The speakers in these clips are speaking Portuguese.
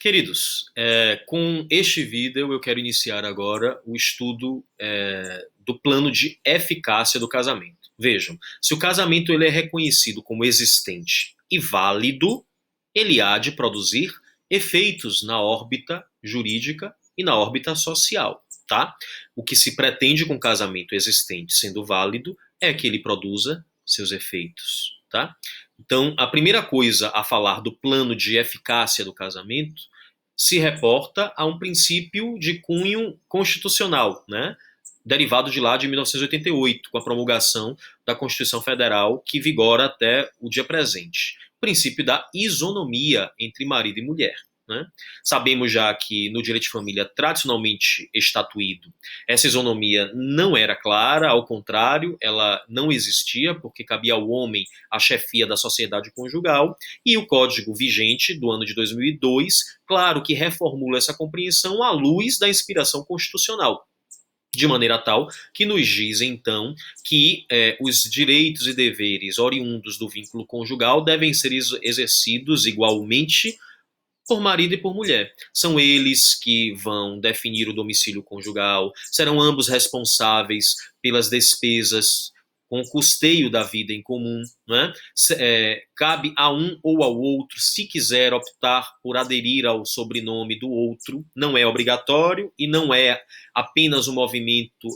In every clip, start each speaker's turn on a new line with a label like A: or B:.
A: Queridos, com este vídeo eu quero iniciar agora o estudo do plano de eficácia do casamento. Vejam, se o casamento ele é reconhecido como existente e válido, ele há de produzir efeitos na órbita jurídica e na órbita social, tá? O que se pretende com o casamento existente sendo válido é que ele produza seus efeitos, tá? Então, a primeira coisa a falar do plano de eficácia do casamento se reporta a um princípio de cunho constitucional, né? Derivado de lá de 1988, com a promulgação da Constituição Federal, que vigora até o dia presente. O princípio da isonomia entre marido e mulher. Né? Sabemos já que no direito de família tradicionalmente estatuído, essa isonomia não era clara, ao contrário, ela não existia, porque cabia ao homem a chefia da sociedade conjugal, e o Código vigente do ano de 2002, claro que reformula essa compreensão à luz da inspiração constitucional, de maneira tal que nos diz, então, que os direitos e deveres oriundos do vínculo conjugal devem ser exercidos igualmente por marido e por mulher. São eles que vão definir o domicílio conjugal, serão ambos responsáveis pelas despesas com o custeio da vida em comum. Né? Cabe a um ou ao outro, se quiser optar por aderir ao sobrenome do outro, não é obrigatório e não é apenas um movimento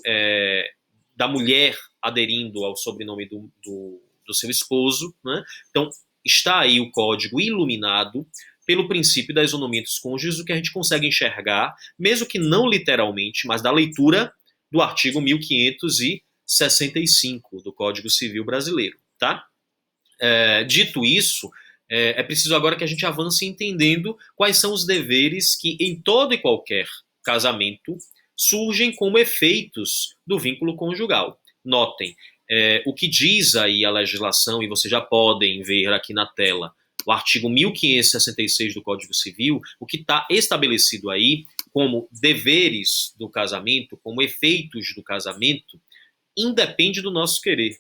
A: da mulher aderindo ao sobrenome do seu esposo. Né? Então, está aí o código iluminado pelo princípio da isonomia dos cônjuges, o que a gente consegue enxergar, mesmo que não literalmente, mas da leitura do artigo 1565 do Código Civil Brasileiro. Tá? Dito isso, é preciso agora que a gente avance entendendo quais são os deveres que, em todo e qualquer casamento, surgem como efeitos do vínculo conjugal. Notem, o que diz aí a legislação, e vocês já podem ver aqui na tela, o artigo 1566 do Código Civil, o que está estabelecido aí como deveres do casamento, como efeitos do casamento, independe do nosso querer.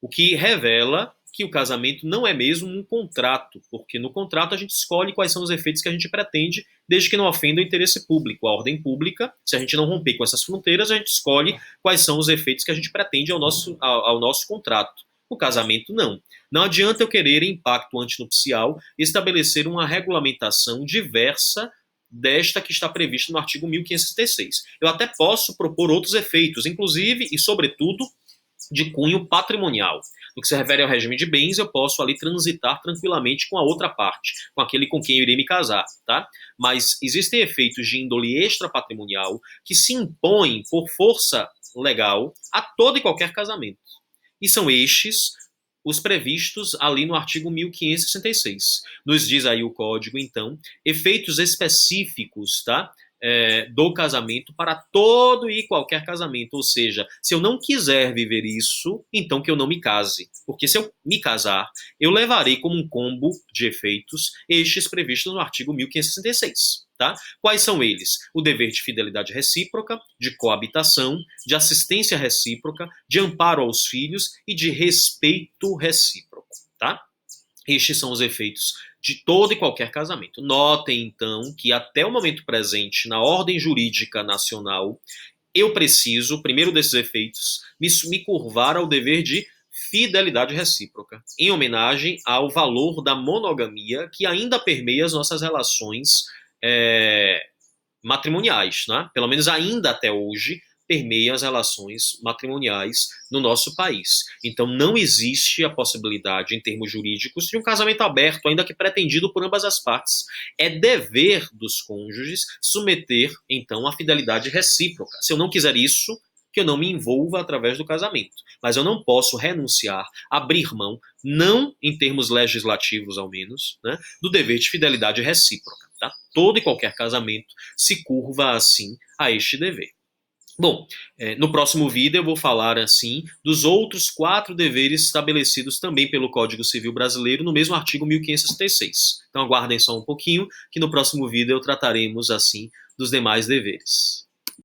A: O que revela que o casamento não é mesmo um contrato, porque no contrato a gente escolhe quais são os efeitos que a gente pretende, desde que não ofenda o interesse público, a ordem pública. Se a gente não romper com essas fronteiras, a gente escolhe quais são os efeitos que a gente pretende ao nosso contrato. No casamento, não. Não adianta eu querer, em pacto antinupcial, estabelecer uma regulamentação diversa desta que está prevista no artigo 1566. Eu até posso propor outros efeitos, inclusive e sobretudo de cunho patrimonial. No que se refere ao regime de bens, eu posso ali transitar tranquilamente com a outra parte, com aquele com quem eu irei me casar, tá? Mas existem efeitos de índole extrapatrimonial que se impõem por força legal a todo e qualquer casamento. E são estes os previstos ali no artigo 1566. Nos diz aí o código, então, efeitos específicos, tá? Do casamento para todo e qualquer casamento. Ou seja, se eu não quiser viver isso, então que eu não me case. Porque se eu me casar, eu levarei como um combo de efeitos estes previstos no artigo 1566. Tá? Quais são eles? O dever de fidelidade recíproca, de coabitação, de assistência recíproca, de amparo aos filhos e de respeito recíproco. Tá? Estes são os efeitos de todo e qualquer casamento. Notem, então, que até o momento presente, na ordem jurídica nacional, eu preciso, primeiro desses efeitos, me curvar ao dever de fidelidade recíproca, em homenagem ao valor da monogamia que ainda permeia as nossas relações matrimoniais, né? Pelo menos ainda até hoje, permeia as relações matrimoniais no nosso país. Então não existe a possibilidade, em termos jurídicos, de um casamento aberto, ainda que pretendido por ambas as partes. É dever dos cônjuges submeter, então, a fidelidade recíproca. Se eu não quiser isso, que eu não me envolva através do casamento. Mas eu não posso renunciar, abrir mão, não em termos legislativos ao menos, né, do dever de fidelidade recíproca. Tá? Todo e qualquer casamento se curva, assim, a este dever. Bom, no próximo vídeo eu vou falar, assim, dos outros 4 deveres estabelecidos também pelo Código Civil Brasileiro no mesmo artigo 1566. Então aguardem só um pouquinho, que no próximo vídeo trataremos, assim, dos demais deveres.